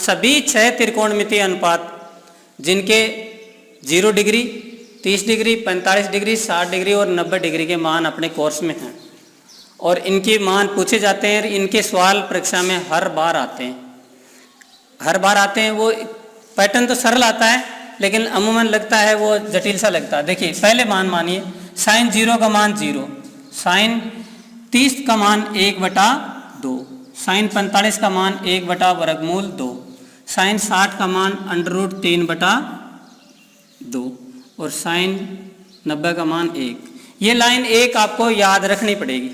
सभी 6 त्रिकोणमितीय अनुपात जिनके 0 डिग्री, 30 डिग्री, 45 डिग्री, 60 डिग्री और 90 डिग्री के मान अपने कोर्स में हैं और इनके मान पूछे जाते हैं। इनके सवाल परीक्षा में हर बार आते हैं। वो पैटर्न तो सरल आता है लेकिन अमूमन लगता है वो जटिल सा लगता है। देखिए पहले मान मानिए साइन 0 का मान 0, साइन 30 का मान 1/2, साइन 45 का मान 1/√2, साइन 60 का मान √3/2 और साइन 90 का मान 1। ये लाइन 1 आपको याद रखनी पड़ेगी।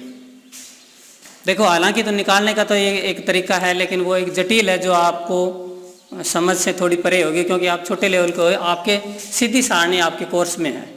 देखो हालांकि तो निकालने का तो ये एक तरीका है लेकिन वो एक जटिल है जो आपको समझ से थोड़ी परे होगी क्योंकि आप छोटे लेवल के हो, आपके सीधी सारणी आपके कोर्स में है।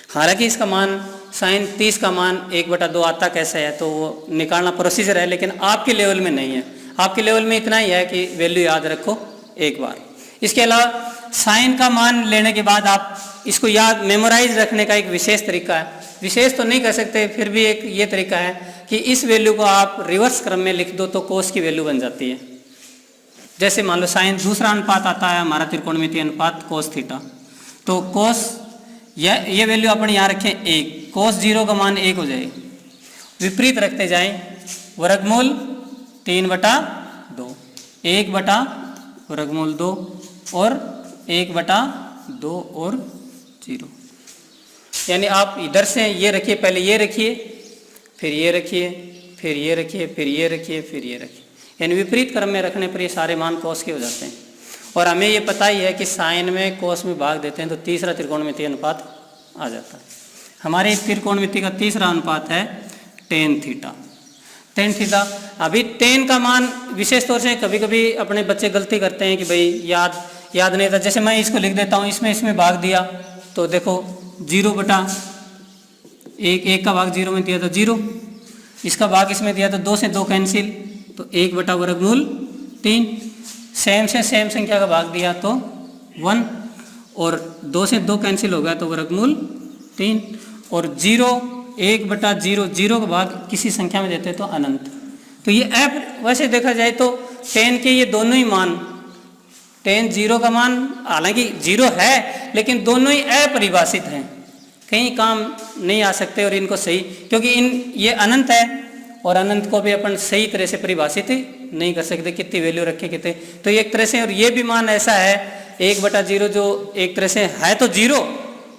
हालांकि इसका मान साइन 30 का मान 1/2 आता कैसे है तो वो निकालना प्रोसीजर है लेकिन आपके लेवल में नहीं है। आपके लेवल में इतना ही है कि वैल्यू याद रखो एक बार। इसके अलावा साइन का मान लेने के बाद आप इसको याद मेमोराइज रखने का एक विशेष तरीका है। विशेष तो नहीं कर सकते फिर भी एक ये तरीका है कि इस वैल्यू को आप रिवर्स क्रम में लिख दो तो कोस की वैल्यू बन जाती है। जैसे मान लो साइन दूसरा अनुपात आता है हमारा त्रिकोणमितीय अनुपात कोस थीटा, तो कोस ये वैल्यू अपन यहाँ रखें 1, कोस 0 का मान 1 हो जाएगा। विपरीत रखते जाएं, वर्गमूल 3/2, 1/√2 और 1/2 और 0। यानी आप इधर से ये रखिए, पहले ये रखिए, फिर ये रखिए, फिर ये रखिए, फिर ये रखिए, फिर ये रखिए। यानी विपरीत क्रम में रखने पर ये सारे मान कोस के हो जाते हैं। और हमें ये पता ही है कि साइन में कोस में भाग देते हैं तो तीसरा त्रिकोणमितीय अनुपात आ जाता है। हमारे त्रिकोणमिति का तीसरा अनुपात है टेन थीटा। टेन थीटा, अभी टेन का मान विशेष तौर से कभी कभी अपने बच्चे गलती करते हैं कि भाई याद नहीं था। जैसे मैं इसको लिख देता हूँ, इसमें भाग दिया तो देखो 0/1 का भाग 0 में दिया तो 0, इसका भाग इसमें दिया तो 2 से 2 कैंसिल तो 1/√3, सेम से सेम संख्या का भाग दिया तो 1 और 2 से 2 कैंसिल हो गया तो √3 और 0 का भाग किसी संख्या में देते तो अनंत। तो ये वैसे देखा जाए तो टेन के ये दोनों ही मान, टेन 0 का मान हालांकि 0 है लेकिन दोनों ही अपरिभाषित हैं, कहीं काम नहीं आ सकते और इनको सही क्योंकि ये अनंत है और अनंत को भी अपन सही तरह से परिभाषित नहीं कर सकते कितनी वैल्यू रखे कितने। तो एक तरह से और ये भी मान ऐसा है 1/0 जो एक तरह से है तो 0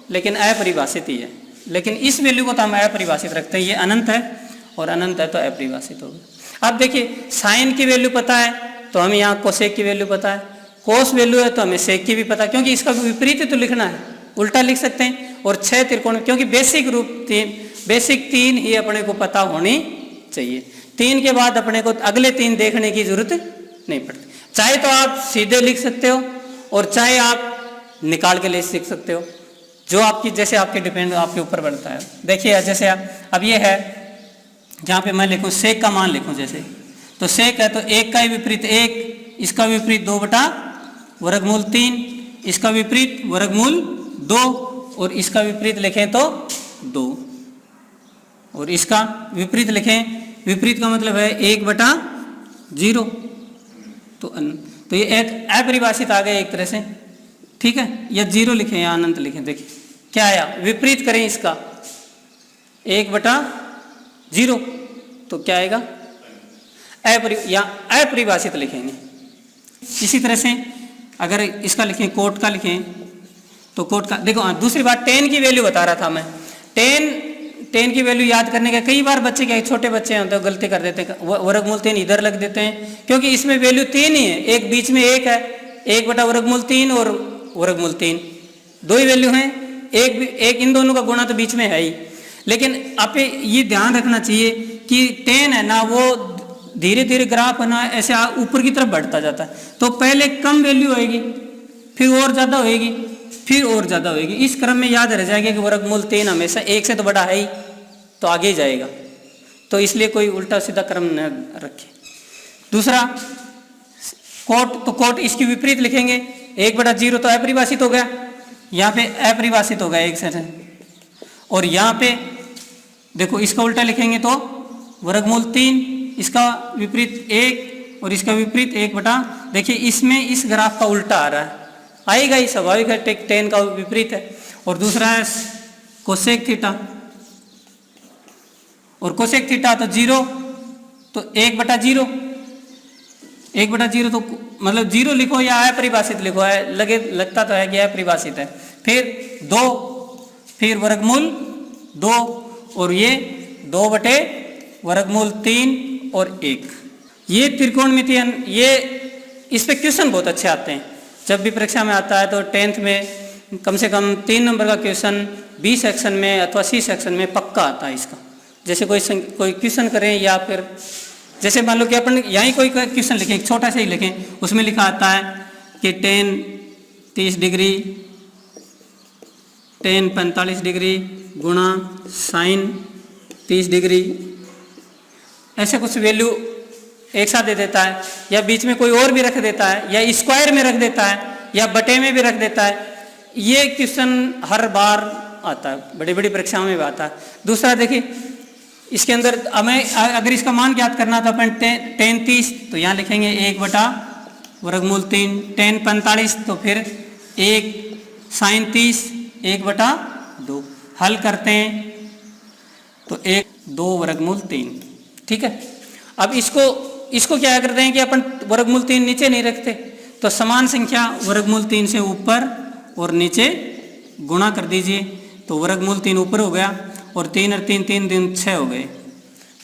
लेकिन अपरिभाषित ही है, लेकिन इस वैल्यू को तो हम अपरिभाषित रखते हैं। ये अनंत है और अनंत है तो अपरिभाषित होगा। अब देखिए साइन की वैल्यू पता है तो हमें यहाँ कोसेक की वैल्यू पता है, कोस वैल्यू है तो हमें सेक की भी पता है क्योंकि इसका विपरीत तो लिखना है, उल्टा लिख सकते हैं। और 6 त्रिकोण क्योंकि बेसिक 3 ही अपने को पता होनी चाहिए। 3 के बाद अपने को अगले 3 देखने की जरूरत नहीं पड़ती। चाहे तो आप सीधे लिख सकते हो और चाहे आप निकाल के ले सीख सकते हो, जो आपकी जैसे आपके डिपेंड आपके ऊपर बढ़ता है। देखिए जैसे अब ये है जहाँ पे मैं लिखूँ सेक का मान लिखूँ जैसे, तो सेक है तो 1 का ही विपरीत 1, इसका विपरीत 2/√3, इसका विपरीत √2 और इसका विपरीत लिखें तो 2 और इसका विपरीत लिखें, विपरीत का मतलब है 1/0 तो ये एक अपरिभाषित आ गया एक तरह से, ठीक है। या 0 लिखें या अनंत लिखें, देखिए क्या आया, विपरीत करें इसका 1/0 तो क्या आएगा या अपरिभाषित लिखेंगे। इसी तरह से अगर इसका लिखें कोट का लिखें तो कोट का देखो दूसरी बात टेन की वैल्यू बता रहा था मैं। टेन की वैल्यू याद करने का कई बार बच्चे क्या छोटे बच्चे हैं तो गलती कर देते हैं, √3 इधर लग देते हैं क्योंकि इसमें वैल्यू 3 ही है, एक बीच में 1 है, 1/√3 और √3 दो ही वैल्यू हैं, एक इन दोनों का गुणा तो बीच में है ही। लेकिन आप ये ध्यान रखना चाहिए कि 10 है ना वो धीरे धीरे ग्राफ है ना ऐसे ऊपर की तरफ बढ़ता जाता है, तो पहले कम वैल्यू होएगी फिर और ज़्यादा होएगी फिर और ज़्यादा होएगी, इस क्रम में याद रह जाएगा कि √3 हमेशा 1 से तो बड़ा है ही तो आगे ही जाएगा, तो इसलिए कोई उल्टा सीधा क्रम न रखे। दूसरा कोट, तो कोट इसकी विपरीत लिखेंगे 1/0 तो अपरिभाषित हो गया, यहाँ पे अपरिभाषित हो गया 1 से, और यहाँ पे देखो इसका उल्टा लिखेंगे तो √3, इसका विपरीत 1 और इसका विपरीत 1/, देखिए इसमें इस ग्राफ का उल्टा आ रहा है, आएगा ही, स्वाभाविक है, टेन का विपरीत है। और दूसरा है कोसेक थीटा, और कोसेक थीटा तो 0, तो 1/0, 1/0 तो मतलब 0 लिखो या अपरिभाषित लिखो, है लगता तो है कि अपरिभाषित है। फिर 2, फिर वर्गमूल 2, और ये 2/√3 और 1। ये त्रिकोणमितीय, ये इस पे क्वेश्चन बहुत अच्छे आते हैं, जब भी परीक्षा में आता है तो 10th में कम से कम 3 नंबर का क्वेश्चन बी सेक्शन में अथवा सी सेक्शन में पक्का आता है इसका। जैसे कोई क्वेश्चन करें, या फिर जैसे मान लो कि अपन यहीं कोई क्वेश्चन लिखें, एक छोटा सा ही लिखें, उसमें लिखा आता है कि tan 30 डिग्री, tan 45 डिग्री गुणा sin 30 डिग्री, ऐसे कुछ वैल्यू एक साथ दे देता है, या बीच में कोई और भी रख देता है, या स्क्वायर में रख देता है, या बटे में भी रख देता है। ये क्वेश्चन हर बार आता है, बड़ी बड़ी परीक्षाओं में भी आता है। दूसरा देखिए, इसके अंदर हमें अगर इसका मान ज्ञात करना तो अपन tan 30 तो यहाँ लिखेंगे 1/√3, tan 45 तो फिर 1, sin 30 1/2, हल करते हैं तो 1/2√3, ठीक है। अब इसको क्या करते हैं कि अपन √3 नीचे नहीं रखते, तो समान संख्या √3 से ऊपर और नीचे गुणा कर दीजिए, तो √3 ऊपर हो गया, और 3 और 3 3 दिन 6 हो गए।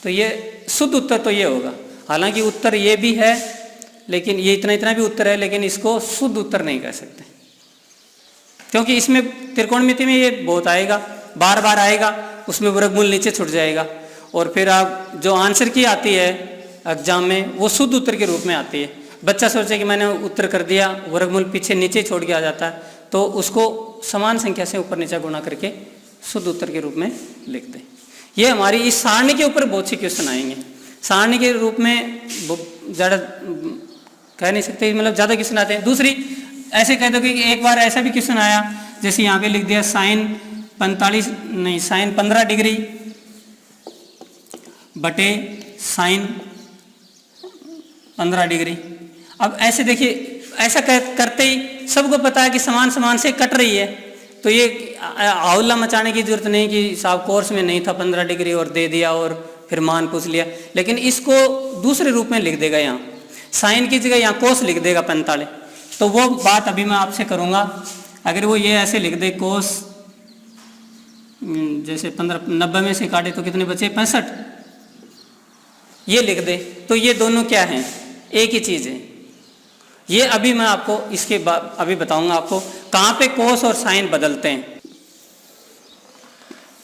तो ये शुद्ध उत्तर तो ये होगा। हालांकि उत्तर ये भी है, लेकिन ये इतना भी उत्तर है, लेकिन इसको शुद्ध उत्तर नहीं कह सकते, क्योंकि इसमें त्रिकोणमिति में ये बहुत आएगा, बार बार आएगा, उसमें वर्गमूल नीचे छूट जाएगा, और फिर आप जो आंसर की आती है एग्जाम में वो शुद्ध उत्तर के रूप में आती है। बच्चा सोचे कि मैंने उत्तर कर दिया, वर्गमूल पीछे नीचे छोड़ के आ जाता है, तो उसको समान संख्या से ऊपर नीचे गुणा करके शुद्ध उत्तर के रूप में लिख दें। ये हमारी इस सारणी के ऊपर बहुत से क्वेश्चन आएंगे। सारणी के रूप में ज़्यादा कह नहीं सकते, मतलब ज़्यादा क्वेश्चन आते हैं। दूसरी ऐसे कह दो कि एक बार ऐसा भी क्वेश्चन आया, जैसे यहाँ पे लिख दिया sin 15 डिग्री बटे sin 15 डिग्री। अब ऐसे देखिए, ऐसा करते ही सबको पता है कि समान से कट रही है, तो ये हौला मचाने की जरूरत नहीं कि साहब कोर्स में नहीं था 15 डिग्री और दे दिया और फिर मान पूछ लिया। लेकिन इसको दूसरे रूप में लिख देगा, यहाँ साइन की जगह यहाँ कोस लिख देगा 45। तो वो बात अभी मैं आपसे करूँगा। अगर वो ये ऐसे लिख दे कोस, जैसे 90 में से काटे तो कितने बचे 65, ये लिख दे, तो ये दोनों क्या हैं, एक ही चीज़ है। ये अभी मैं आपको इसके बाद अभी बताऊंगा आपको कहाँ पे कोस और साइन बदलते हैं।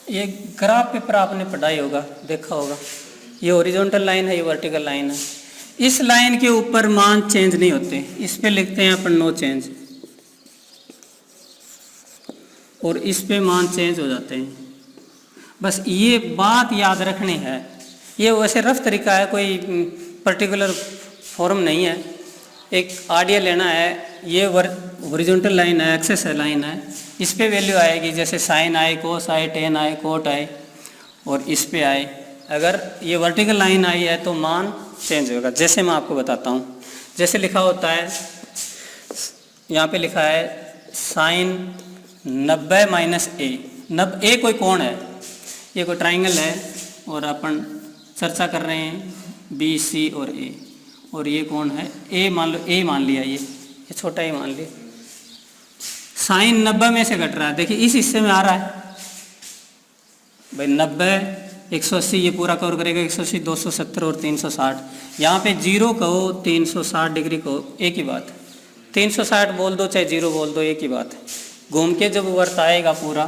ये ग्राफ पेपर आपने पढ़ाई होगा, देखा होगा, ये हॉरिजॉन्टल लाइन है, ये वर्टिकल लाइन है। इस लाइन के ऊपर मान चेंज नहीं होते, इस पे लिखते हैं अपन नो चेंज, और इस पे मान चेंज हो जाते हैं। बस ये बात याद रखनी है। ये वैसे रफ तरीका है, कोई पर्टिकुलर फॉर्म नहीं है। एक आइडिया लेना है, ये हॉरिजॉन्टल लाइन है, एक्सेस लाइन है, इस पे वैल्यू आएगी, जैसे साइन आए, कोस आए, टेन आए, कोट आए, और इस पे आए। अगर ये वर्टिकल लाइन आई है तो मान चेंज होगा। जैसे मैं आपको बताता हूँ, जैसे लिखा होता है, यहाँ पे लिखा है साइन 90 माइनस ए। ए कोई कोण है, ये कोई ट्राइंगल है, और अपन चर्चा कर रहे हैं बी सी और ए, और ये कोण है ए, मान लो ए मान लिया, ये छोटा ए मान लिया। साइन 90 में से घट रहा है, देखिए इस हिस्से में आ रहा है भाई 90, 180, ये पूरा कवर करेगा 180, 270 और 360। यहाँ पे 0 कहो, 360 डिग्री कहो, एक ही बात है। 360 बोल दो चाहे 0 बोल दो, एक ही बात है। घूम के जब वर्त आएगा पूरा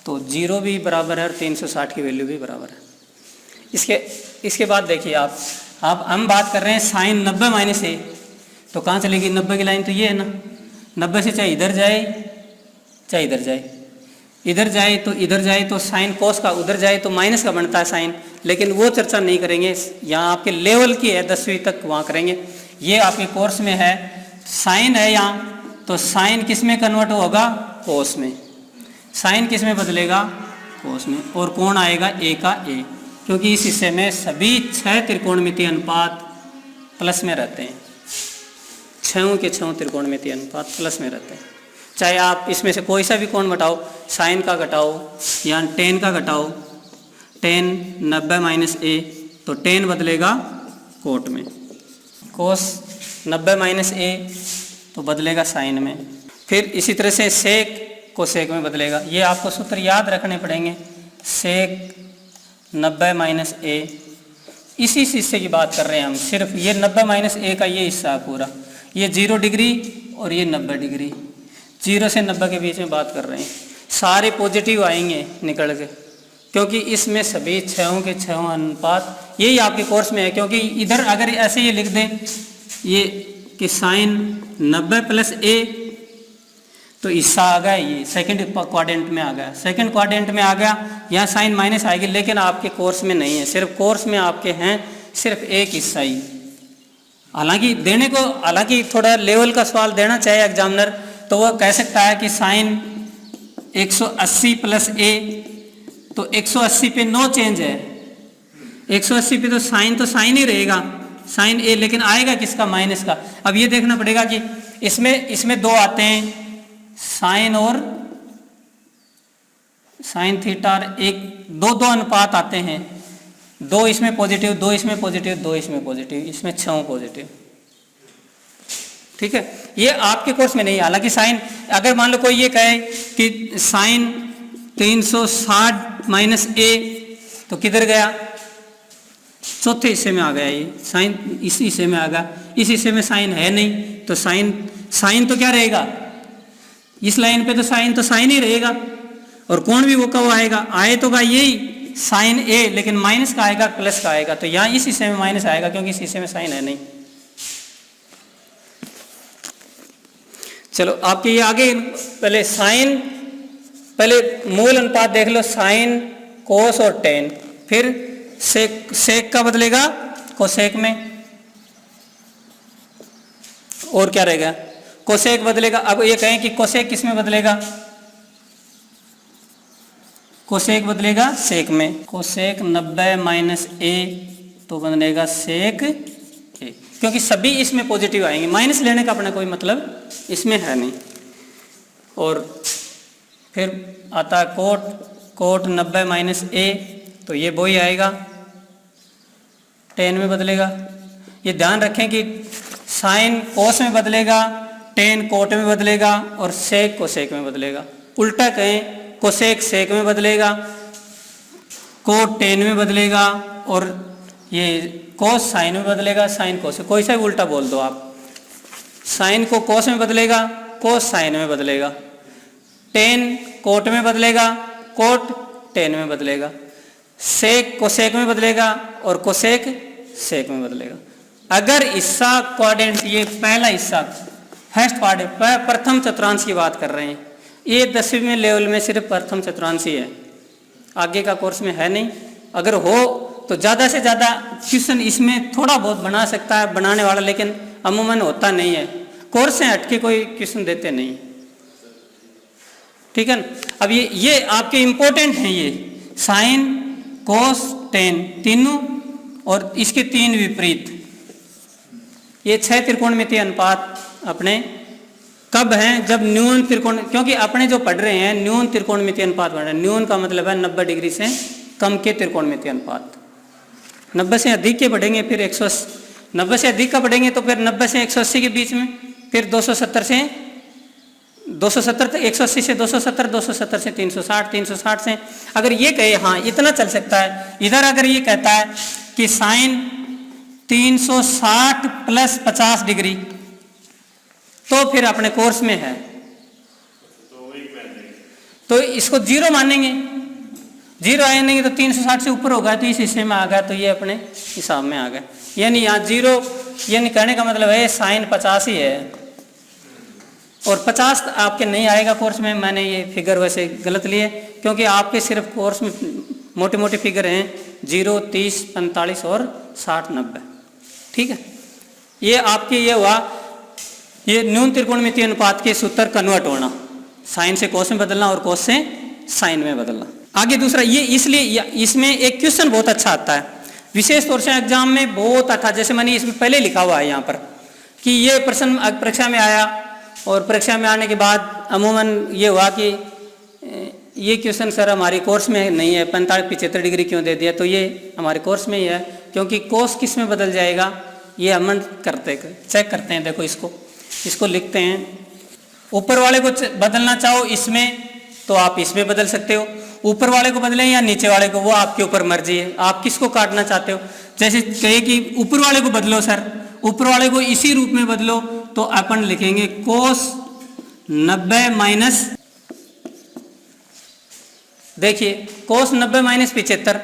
तो 0 भी बराबर है और 360 की वैल्यू भी बराबर है। इसके बाद देखिए आप हम बात कर रहे हैं साइन 90 माइनस ए, तो कहाँ चलेगी 90 की लाइन, तो ये है ना, 90 से चाहे इधर जाए चाहे इधर जाए, इधर जाए तो इधर जाए, तो साइन कोस का उधर जाए तो माइनस का बनता है साइन, लेकिन वो चर्चा नहीं करेंगे। यहाँ आपके लेवल की है 10वीं तक, वहाँ करेंगे। ये आपके कोर्स में है, साइन है यहाँ, तो साइन किस में कन्वर्ट होगा, कोस में। साइन किस में बदलेगा, कोस में, और कोण आएगा ए का ए, क्योंकि इस हिस्से में सभी 6 त्रिकोणमितीय अनुपात प्लस में रहते हैं, छहों के छहों त्रिकोणमितीय अनुपात प्लस में रहते हैं। चाहे आप इसमें से कोई सा भी कोण घटाओ, साइन का घटाओ या टेन का घटाओ, टेन 90 माइनस ए तो टेन बदलेगा कोट में, कोस 90 माइनस ए तो बदलेगा साइन में, फिर इसी तरह से सेक को सेक में बदलेगा। ये आपको सूत्र याद रखने पड़ेंगे, सेक 90 माइनस ए, इसी हिस्से की बात कर रहे हैं हम, सिर्फ ये 90 माइनस ए का ये हिस्सा है पूरा, ये 0 डिग्री और ये 90 डिग्री, 0 से 90 के बीच में बात कर रहे हैं। सारे पॉजिटिव आएंगे निकल के, क्योंकि इसमें सभी छहों के छहों अनुपात यही आपके कोर्स में है। क्योंकि इधर अगर ऐसे ये लिख दें ये कि साइन 90 प्लस ए तो हिस्सा आ गया, ये सेकंड क्वाड्रेंट में आ गया, सेकंड क्वाड्रेंट में आ गया, यहाँ साइन माइनस आएगी, लेकिन आपके कोर्स में नहीं है, सिर्फ कोर्स में आपके हैं सिर्फ एक हिस्सा ही। हालांकि देने को, हालांकि थोड़ा लेवल का सवाल देना चाहिए एग्जामिनर, तो वह कह सकता है कि साइन 180 प्लस ए, तो 180 पे नो चेंज है, 180 पे तो साइन ही रहेगा, साइन ए, लेकिन आएगा किसका, माइनस का। अब ये देखना पड़ेगा कि इसमें दो आते हैं, साइन और साइन थीटा, और एक दो अनुपात आते हैं, दो इसमें पॉजिटिव, दो इसमें पॉजिटिव, दो इसमें पॉजिटिव, इसमें 6 पॉजिटिव। ठीक है, ये आपके कोर्स में नहीं है। हालांकि साइन, अगर मान लो कोई ये कहे कि साइन 360 माइनस ए तो किधर गया, चौथे हिस्से में आ गया, ये साइन इस हिस्से में आ गया, इस हिस्से में साइन है नहीं, तो साइन तो क्या रहेगा, इस लाइन पे तो साइन ही रहेगा, और कोण भी वो कब आएगा, आए तो का यही साइन ए, लेकिन माइनस का आएगा प्लस का आएगा, तो यहाँ इस हिस्से में माइनस आएगा क्योंकि इस हिस्से में साइन है नहीं। चलो आपके ये आगे, पहले साइन, पहले मूल अनुपात देख लो, साइन, कोस और टेन, फिर सेक का बदलेगा कोसेक में, और क्या रहेगा, कोसेक बदलेगा। अब ये कहें कि कोसेक किस में बदलेगा, कोसेक बदलेगा सेक में, कोसेक 90 माइनस ए तो बदलेगा सेक ए, क्योंकि सभी इसमें पॉजिटिव आएंगे, माइनस लेने का अपना कोई मतलब इसमें है नहीं। और फिर आता है कोट 90 माइनस ए, तो ये वही आएगा, टेन में बदलेगा। ये ध्यान रखें कि साइन कोस में बदलेगा, टेन कोट में बदलेगा, और सेक कोसेक में बदलेगा। उल्टा कहें, कोसेक सेक में बदलेगा, कोट टेन में बदलेगा, और ये कोस साइन में बदलेगा, साइन कोस, कोई सा भी उल्टा बोल दो आप, साइन को कोस में बदलेगा, कोस साइन में बदलेगा, टेन कोट में बदलेगा, कोट टेन में बदलेगा, सेक कोसेक में बदलेगा, और कोसेक सेक में बदलेगा। अगर हिस्सा क्वाड्रेंट, ये पहला हिस्सा फर्स्ट क्वाड्रेंट, प्रथम चतुर्थांश की बात कर रहे हैं, ये 10वीं में लेवल में सिर्फ प्रथम चतुर्थांश ही है, आगे का कोर्स में है नहीं। अगर हो तो ज़्यादा से ज़्यादा क्वेश्चन इसमें थोड़ा बहुत बना सकता है बनाने वाला, लेकिन अमूमन होता नहीं है, कोर्स से हटके कोई क्वेश्चन देते नहीं। ठीक है ना। अब ये आपके इंपॉर्टेंट हैं, ये साइन कोस टेन तीनों, और इसके 3 विपरीत, ये 6 त्रिकोणमितीय अनुपात अपने कब हैं, जब न्यून त्रिकोण, क्योंकि अपने जो पढ़ रहे हैं न्यून त्रिकोणमितीय अनुपात पढ़ रहे हैं, न्यून का मतलब है 90 डिग्री से कम के त्रिकोणमितीय अनुपात, 90 से अधिक के पढ़ेंगे फिर 180, 90 से अधिक का पढ़ेंगे तो फिर 90 से 180 के बीच में, फिर 270 से 270 तक, 180 से 270, 270 से 360, 360 से, अगर ये कहे हाँ इतना चल सकता है। इधर अगर ये कहता है कि साइन 360 प्लस 50 डिग्री, तो फिर अपने कोर्स में है, तो इसको 0 मानेंगे, 0 आएंगे तो 360 से ऊपर होगा, तो इस हिस्से में आ गया, तो ये अपने हिसाब में आ गया। यानी यहाँ 0, यानी कहने का मतलब है साइन 50 ही है, और 50 आपके नहीं आएगा कोर्स में। मैंने ये फिगर वैसे गलत लिए, क्योंकि आपके सिर्फ कोर्स में मोटे मोटे फिगर हैं 0, 30, 45 और 60, 90। ठीक है, ये आपके ये हुआ, ये न्यून त्रिकोणमितीय अनुपात के सूत्र कन्वर्ट होना, साइन से कोस में बदलना और कोस से साइन में बदलना। आगे दूसरा, ये इसलिए इसमें एक क्वेश्चन बहुत अच्छा आता है, विशेष तौर से एग्जाम में बहुत आता, जैसे मैंने इसमें पहले लिखा हुआ है यहाँ पर कि ये प्रश्न परीक्षा में आया, और परीक्षा में आने के बाद अमूमन ये हुआ कि ये क्वेश्चन सर हमारे कोर्स में नहीं है, 45-75 डिग्री क्यों दे दिया, तो ये हमारे कोर्स में ही है, क्योंकि कोर्स किस में बदल जाएगा ये हम चेक करते हैं। देखो इसको लिखते हैं, ऊपर वाले को बदलना चाहो इसमें तो आप इसमें बदल सकते हो, ऊपर वाले को बदलें या नीचे वाले को, वो आपके ऊपर मर्जी है, आप किसको काटना चाहते हो। जैसे कहे कि ऊपर वाले को बदलो सर, ऊपर वाले को इसी रूप में बदलो, तो अपन लिखेंगे कोस 90 माइनस, देखिए कोस 90 माइनस 75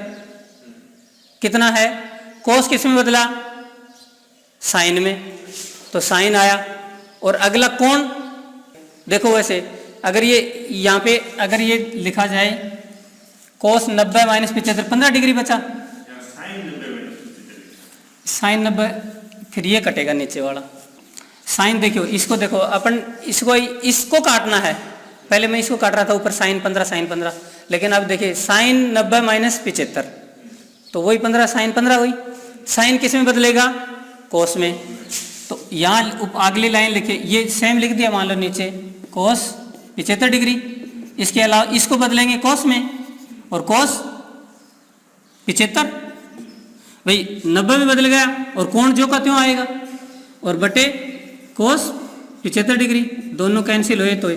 कितना है, कोस किस में बदला, साइन में, तो साइन आया। और अगला कोण, देखो वैसे अगर ये यहाँ पे अगर ये लिखा जाए कोस 90 माइनस 75, 15 डिग्री बचा, साइन 90, फिर ये कटेगा नीचे वाला साइन। देखियो इसको देखो, अपन इसको काटना है, पहले मैं इसको काट रहा था ऊपर साइन 15, लेकिन अब देखिए साइन 90 माइनस 75, तो वही 15 साइन 15 हुई, साइन किस में बदलेगा, कोस में। तो यहाँ अगली लाइन लिखिए, ये सेम लिख दिया मान लो नीचे कोस 75 डिग्री, इसके अलावा इसको बदलेंगे कोस में, और कोस 75 भाई 90 में बदल गया, और कोण जो का त्यों आएगा, और बटे कोस 75 डिग्री, दोनों कैंसिल हुए। तो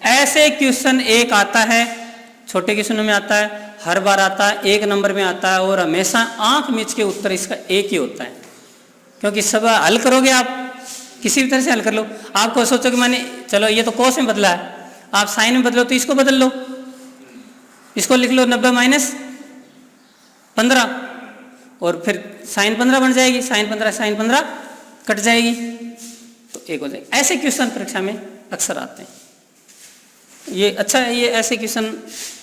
ऐसे क्वेश्चन एक आता है, छोटे क्वेश्चनों में आता है, हर बार आता है, एक नंबर में आता है, और हमेशा आंख मीच के उत्तर इसका एक ही होता है, क्योंकि सब हल करोगे आप किसी भी तरह से हल कर लो। आपको सोचो कि मैंने चलो ये तो कोस में बदला है, आप साइन में बदलो तो इसको बदल लो, इसको लिख लो 90 माइनस 15, और फिर साइन 15 बन जाएगी, साइन 15 कट जाएगी, तो एक हो जाएगी। ऐसे क्वेश्चन परीक्षा में अक्सर आते हैं, ये अच्छा है, ये ऐसे क्वेश्चन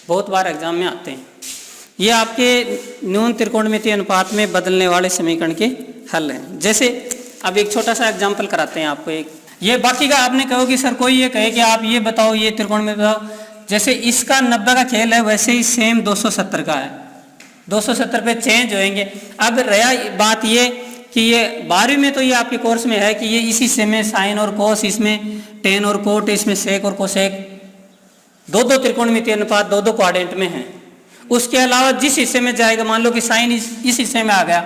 बहुत बार एग्जाम में आते हैं। ये आपके न्यून त्रिकोणमितीय अनुपात में बदलने वाले समीकरण के हल हैं। जैसे अब एक छोटा सा एग्जाम्पल कराते हैं आपको, एक ये बाकी का आपने कहो कि सर कोई ये कहे कि आप ये बताओ, ये त्रिकोण में बताओ, जैसे इसका 90 का खेल है, वैसे ही सेम 270 का है, 270 पे चेंज होएंगे। अब रहा बात ये कि ये 12वीं में तो ये आपके कोर्स में है कि ये इसी से में साइन और कोस, इसमें टेन और कोट, इसमें सेक और कोसेक, दो त्रिकोणमितीय अनुपात दो क्वाड्रेंट में है। उसके अलावा जिस हिस्से में जाएगा, मान लो कि साइन इस हिस्से में आ गया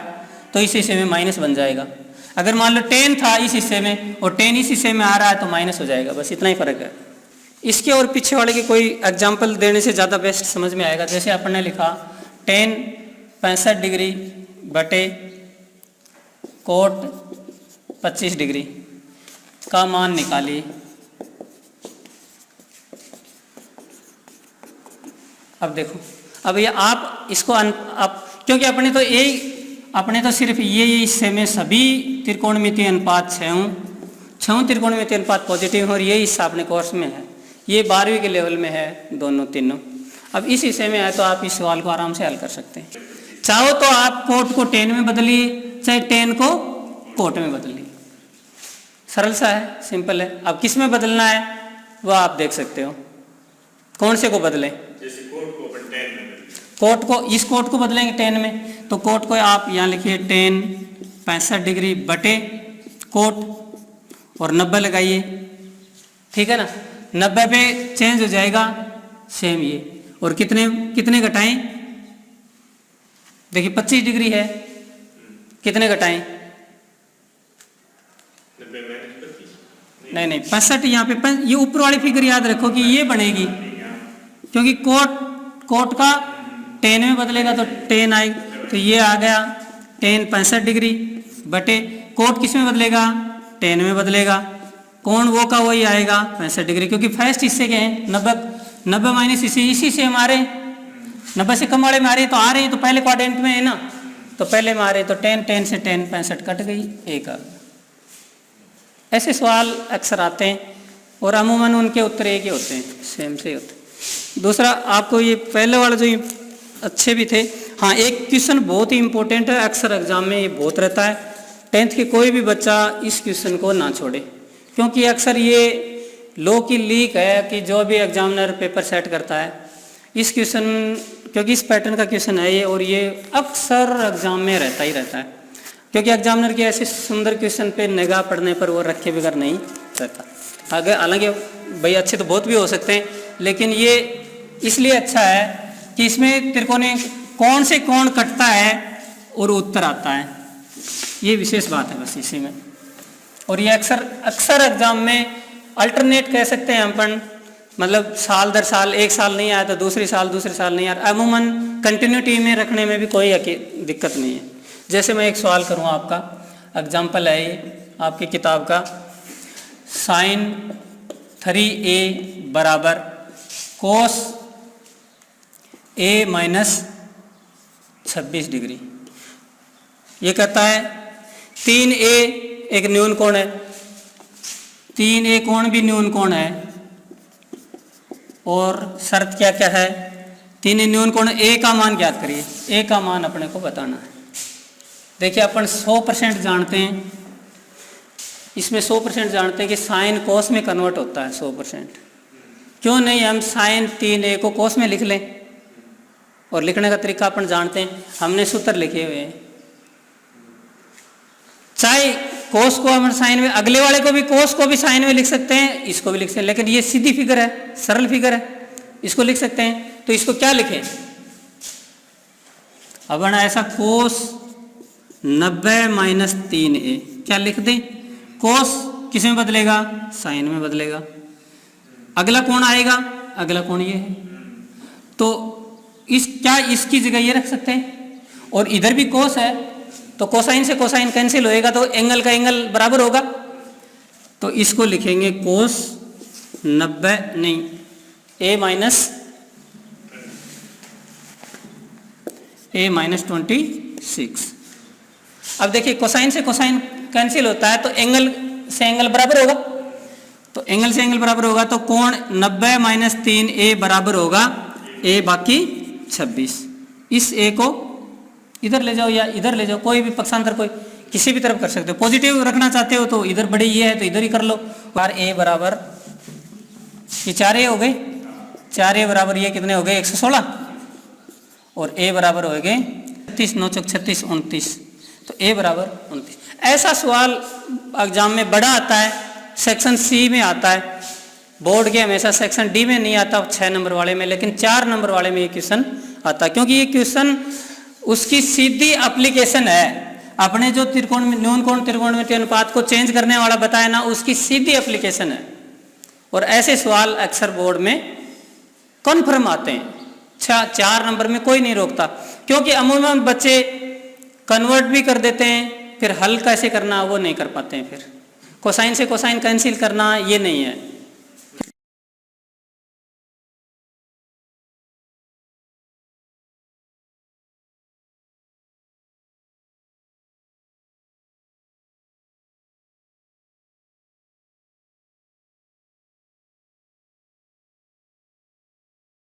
तो इस हिस्से में माइनस बन जाएगा, अगर मान लो टेन था इस हिस्से में और टेन इस हिस्से में आ रहा है तो माइनस हो जाएगा, बस इतना ही फर्क है। इसके और पीछे वाले की कोई एग्जाम्पल देने से ज़्यादा बेस्ट समझ में आएगा। जैसे अपन ने लिखा टेन 65 डिग्री बटे कोट 25 डिग्री का मान निकालिए। अब देखो, अब ये आप इसको आप क्योंकि अपने तो सिर्फ ये हिस्से में सभी त्रिकोणमितीय अनुपात छह त्रिकोणमितीय अनुपात पॉजिटिव है, और ये हिस्सा अपने कोर्स में है, ये 12वीं के लेवल में है दोनों तीनों। अब इस हिस्से में है तो आप इस सवाल को आराम से हल कर सकते हैं। चाहो तो आप कोट को टेन में बदलिए, चाहे टेन को कोट में बदलिए, सरल सा है, सिंपल है। अब किस में बदलना है वह आप देख सकते हो, कौन से को बदलें। जैसे कोट को अपन टेन में, कोट को, इस कोट को बदलेंगे टेन में, तो कोट को आप यहाँ लिखिए टेन 65 डिग्री बटे कोट और 90 लगाइए, ठीक है ना। 90 पे चेंज हो जाएगा सेम ये, और कितने घटाएं, देखिए 25 डिग्री है, कितने घटाएं, 90 नहीं 65, यहाँ पे ये ऊपर वाली फिगर याद रखो कि ये बनेगी, क्योंकि कोट का टेन में बदलेगा तो टेन आएगा, तो ये आ गया टेन 65 डिग्री बटे कोट किस में बदलेगा, टेन में बदलेगा, कोण वो का वही आएगा 65 डिग्री, क्योंकि फर्स्ट हिस्से के हैं 90 माइनस इसी से हमारे 90 से कम वाले में आ रहे हैं, तो आ रहे हैं तो पहले क्वाड्रेंट में है ना, तो पहले में आ रहे, तो टेन से 65 कट गई, एक आ गया। ऐसे सवाल अक्सर आते हैं और अमूमन उनके उत्तर एक ही होते हैं, सेम से होते हैं। दूसरा आपको ये पहले वाला जो अच्छे भी थे, हाँ एक क्वेश्चन बहुत ही इंपॉर्टेंट है, अक्सर एग्जाम में ये बहुत रहता है, 10th के कोई भी बच्चा इस क्वेश्चन को ना छोड़े, क्योंकि अक्सर ये लॉ की लीक है कि जो भी एग्जामिनर पेपर सेट करता है, इस क्वेश्चन क्योंकि इस पैटर्न का क्वेश्चन है ये, और ये अक्सर एग्जाम में रहता ही रहता है, क्योंकि एग्जामिनर के ऐसे सुंदर क्वेश्चन पे निगाह पड़ने पर वो रखे बगैर नहीं रहता। आगे हालांकि भाई अच्छे तो बहुत भी हो सकते हैं, लेकिन ये इसलिए अच्छा है कि इसमें त्रिकोणीय कौन से कोण कटता है और उत्तर आता है, ये विशेष बात है बस इसी में। और ये अक्सर एग्जाम में अल्टरनेट कह सकते हैं अपन, मतलब साल दर साल, एक साल नहीं आया तो दूसरे साल नहीं आया, अमूमन कंटिन्यूटी में रखने में भी कोई दिक्कत नहीं है। जैसे मैं एक सवाल करूँ आपका, एग्जाम्पल है ये आपकी किताब का, sin 3a बराबर cos a माइनस 26 डिग्री। ये कहता है 3a एक न्यून कोण है, 3a कोण भी न्यून कोण है, और शर्त क्या क्या है, 3a न्यून कोण, a का मान ज्ञात करिए, a का मान अपने को बताना है। देखिए अपन 100% जानते हैं, इसमें 100% जानते हैं कि साइन कोस में कन्वर्ट होता है 100%। क्यों नहीं हम साइन 3a को कोस में लिख लें, और लिखने का तरीका अपन जानते हैं, हमने सूत्र लिखे हुए हैं। चाहे कोस को हम साइन में, अगले वाले को भी कोस को भी साइन में लिख सकते हैं, इसको भी लिख सकते हैं, लेकिन ये सीधी फिगर है, सरल फिगर है, इसको लिख सकते हैं। तो इसको क्या लिखें, अब ऐसा कोस 90 माइनस 3a क्या लिख दें, कोस किस में बदलेगा, साइन में बदलेगा। अगला कोण आएगा, अगला कोण ये है, तो इसकी जगह ये रख सकते हैं, और इधर भी कोस है तो कोसाइन से कोसाइन कैंसिल होएगा, तो एंगल का एंगल बराबर होगा, तो इसको लिखेंगे कोस 90 नहीं a माइनस 26। अब देखिए कोसाइन से कोसाइन कैंसिल होता है तो एंगल से एंगल बराबर होगा, तो एंगल से एंगल बराबर होगा, तो कोण 90 माइनस 3a बराबर होगा a बाकी 26। इस a को इधर ले जाओ या इधर ले जाओ, कोई भी पक्षांतर कोई किसी भी तरफ कर सकते हो। पॉजिटिव रखना चाहते हो तो इधर बड़े ये है तो इधर ही कर लो। बार a बराबर ये 4a हो गए, 4a बराबर ये कितने हो गए 116, और a बराबर हो गए 36, 9 चौक 36, 29, तो a बराबर 29। ऐसा सवाल एग्जाम में बड़ा आता है, सेक्शन सी में आता है, बोर्ड के हमेशा सेक्शन डी में नहीं आता 6 नंबर वाले में, लेकिन 4 नंबर वाले में ये क्वेश्चन आता है, क्योंकि ये क्वेश्चन उसकी सीधी एप्लीकेशन है। अपने जो त्रिकोण में न्यून कोण त्रिकोणमितीय अनुपात को चेंज करने वाला बताया ना, उसकी सीधी एप्लीकेशन है। और ऐसे सवाल अक्सर बोर्ड में कन्फर्म आते हैं, 4 नंबर में कोई नहीं रोकता, क्योंकि अमूमन बच्चे कन्वर्ट भी कर देते हैं, फिर हल कैसे करना वो नहीं कर पाते हैं, फिर कोसाइन से कोसाइन कैंसिल करना ये नहीं है।